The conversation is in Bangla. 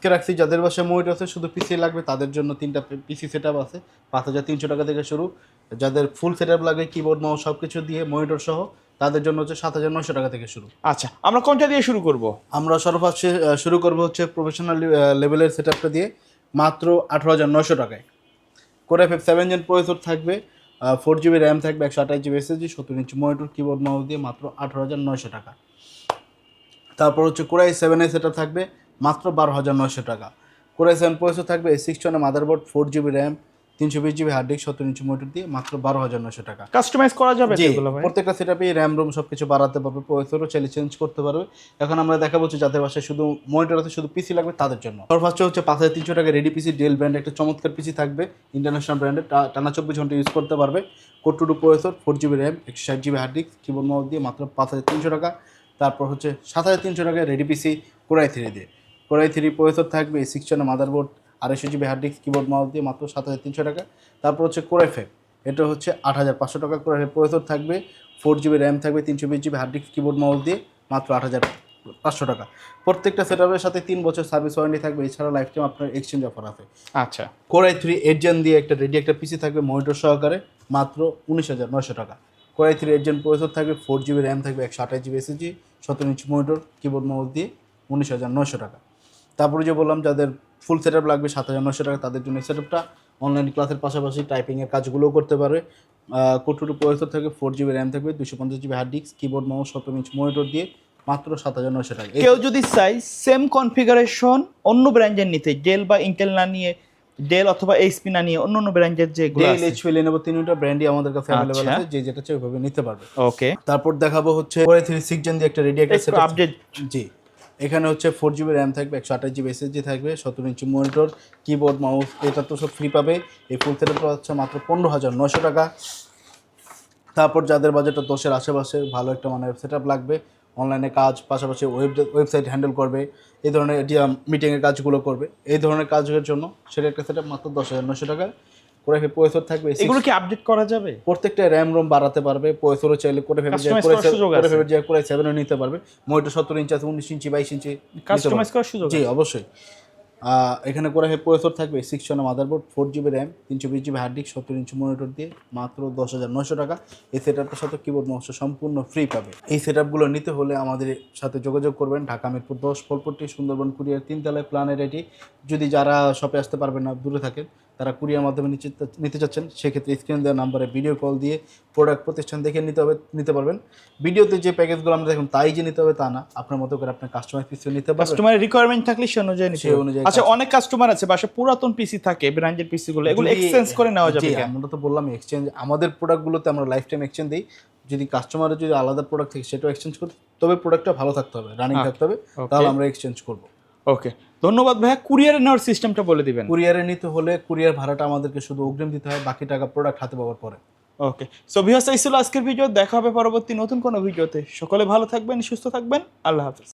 আজকে রাখছি যাদের বাসায় মনিটর আছে শুধু পিসি লাগবে তাদের জন্য 3টা পিসি সেটআপ আছে 5300 টাকা থেকে শুরু। যাদের ফুল সেটআপ লাগে কিবোর্ড মাউস সব কিছু দিয়ে মনিটর সহ তাদের জন্য হচ্ছে 7900 টাকা থেকে শুরু। আচ্ছা, আমরা কোনটা দিয়ে শুরু করব? আমরা সর্বপ্রথমে শুরু করব হচ্ছে প্রফেশনাল লেভেলের সেটআপটা দিয়ে মাত্র 18900 টাকায়। কোর এফ 7 জেন প্রসেসর থাকবে, 4GB র্যাম থাকবে, 128GB SSD, 17 inch monitor keyboard mouse দিয়ে মাত্র 18900 টাকা। তারপর হচ্ছে কোরাই 7 সেটআপ থাকবে মাত্র 12900 টাকা। কোরাই 7 প্রসেসর থাকবে A61 motherboard, 4GB RAM, 320GB hard disk, 17 inch monitor দিয়ে মাত্র 12900 টাকা। কাস্টমাইজ করা যাবে জি, এগুলো ভাই? প্রত্যেকটা সেটআপে র্যাম রোম সবকিছু বাড়াতে পারবে, প্রসেসরও চাইলে চেঞ্জ করতে পারবে। এখন আমরা দেখাবো হচ্ছে যাদের বাসায় শুধু মনিটর আছে শুধু পিসি লাগবে তাদের জন্য। ফার্স্ট হচ্ছে 5300 টাকা রেডি পিসি, ডেল ব্র্যান্ড একটা চমৎকার পিসি থাকবে, ইন্টারন্যাশনাল ব্র্যান্ডের, টানা 24 ঘন্টা ইউজ করতে পারবে। Core 2 processor, 4GB RAM, 160GB hard disk, keyboard mouse দিয়ে মাত্র 5300 টাকা। তারপর হচ্ছে 7300 টাকায় রেডি পিসি কোরাই 3 দিয়ে। কোরাই 3 প্রসেসর থাকবে, 61 motherboard, 250GB hard disk, keyboard mouse দিয়ে মাত্র 7300 টাকা। তারপর হচ্ছে কোরাই 5, এটা হচ্ছে 8500 টাকা। কোরাই প্রসেসর থাকবে, 4GB র্যাম থাকবে, 320GB hard disk, keyboard mouse দিয়ে মাত্র 8500 টাকা। প্রত্যেকটা সেটআপের সাথে 3 বছর সার্ভিস ওয়ারেন্টি থাকবে, এছাড়া লাইফ টাইম আপনার এক্সচেঞ্জ অফার আছে। আচ্ছা, কোরাই 3 8 জেন দিয়ে একটা রেডি একটা পিসি থাকবে মনিটর সহকারে মাত্র 19900 টাকা। কোরাই 3 8 জেন প্রসেসর থাকবে, 4GB র্যাম থাকবে, 128GB SSD, 17 inch monitor keyboard mouse দিয়ে 19900 টাকা। তারপরে যে বললাম যাদের ফুল সেটআপ লাগবে 7900 টাকা তাদের জন্য এই সেটআপটা। অনলাইন ক্লাসের পাশাপাশি টাইপিংয়ের কাজগুলোও করতে পারবে। কোর 2 প্রসেসর থাকবে, 4GB র্যাম থাকবে, 250GB hard disk, keyboard mouse, 17 inch monitor দিয়ে মাত্র 7900 টাকা। কেউ যদি চাই সেম কনফিগারেশন অন্য ব্র্যান্ডের নিতে, ডেল বা ইন্টেল না নিয়ে, ডেল অথবা এইচপি না নিয়ে অন্য ব্র্যান্ডের যেগুলো ডেল, আছে, এইচপি, লেনোভো তিনটা ব্র্যান্ডই আমাদের কাছে अवेलेबल আচ্ছা। আছে, যে যেটা চাই ওইভাবে নিতে পারবে। ওকে, তারপর দেখাবো হচ্ছে কোরাই 3 6 জেন দিয়ে একটা রেডি একটা একটু সেটআপ। আপডেট। জি, এখানে হচ্ছে 4GB র্যাম থাকবে, 128GB এসএসডি থাকবে, 17 ইঞ্চি মনিটর, কিবোর্ড মাউস, এটা তো সব ফ্রি পাবে। এই ফুল সেটআপটা হচ্ছে মাত্র 15900 টাকা। তারপর যাদের বাজেটটা 10-এর আশেপাশে ভালো একটা মানে সেটআপ লাগবে, অনলাইনে কাজ পাশাপাশি ওয়েবসাইট হ্যান্ডেল করবে, এই ধরনের মিটিংয়ের কাজগুলো করবে, এই ধরনের কাজের জন্য সেটা একটা সেটআপ মাত্র 10900 টাকা। কোরাই প্রসেসর থাকবে, এগুলো কি আপডেট করা যাবে? প্রত্যেকটা র্যাম রোম বাড়াতে পারবে, প্রসেসরও চাইলে কোরাই কোরাই 7 নিতে পারবে। মনিটর 17 ইঞ্চি আছে, 19 ইঞ্চি, 22 ইঞ্চি কাস্টমাইজ করার সুযোগ জি আছে? অবশ্যই। এখানে কোরাই প্রসেসর থাকবে, 61 motherboard, 4GB RAM, 320GB hard disk, 17 inch monitor দিয়ে মাত্র 10900 টাকা। এই সেটআপটার সাথে কিবোর্ড মাউস সম্পূর্ণ ফ্রি পাবে। এই সেটআপগুলো নিতে হলে আমাদের সাথে যোগাযোগ করবেন, ঢাকা মিরপুর 10 ফলপট্টি সুন্দরবন কুরিয়ার 3 তলায় প্ল্যানের এটি। যদি যারা শপে আসতে পারবেন না, দূরে থাকেন, তারা কুরিয়ার মাধ্যমে নিতে চাচ্ছেন, সেক্ষেত্রে স্ক্রিন দেওয়া নাম্বারে ভিডিও কল দিয়ে প্রোডাক্ট প্রতিষ্ঠান দেখে নিতে পারবেন। ভিডিওতে যে প্যাকেজগুলো আমরা দেখুন তাই যে নিতে হবে তা না, আপনার মতো করে আপনার কাস্টমার পিসিও নিতে পারবেন। কাস্টমারের রিকোয়ারমেন্ট থাকলে সে অনুযায়ী নিতে সেই হবে। অনুযায়ী আচ্ছা, অনেক কাস্টমার আছে বাসা পুরাতন পিসি থাকে, ব্র্যান্ডের পিসি গুলো, এগুলো এক্সচেঞ্জ করে নেওয়া যাবে জি, কেন? আমরা তো বললাম এক্সচেঞ্জ, আমাদের প্রোডাক্টগুলোতে আমরা লাইফ টাইম এক্সচেঞ্জ দিই। যদি কাস্টমারের যদি আলাদা প্রোডাক্ট থাকে সেটাও এক্সচেঞ্জ করতে, তবে প্রোডাক্টটা ভালো থাকতে হবে, রানিং থাকতে হবে, তাহলে আমরা এক্সচেঞ্জ করব। ওকে, ধন্যবাদ ভাইয়া। কুরিয়ারে নেওয়ার সিস্টেমটা বলে দিবেন। কুরিয়ারে নিতে হলে কুরিয়ার ভাড়াটা আমাদেরকে শুধু অগ্রিম দিতে হয়, বাকি টাকা প্রোডাক্ট হাতে পাওয়ার পরে। ওকে, সো ভিউয়ার্স, এই ছিল আজকের ভিডিও। দেখা হবে পরবর্তী নতুন কোনো ভিডিওতে। সকলে ভালো থাকবেন, সুস্থ থাকবেন। আল্লাহ হাফেজ।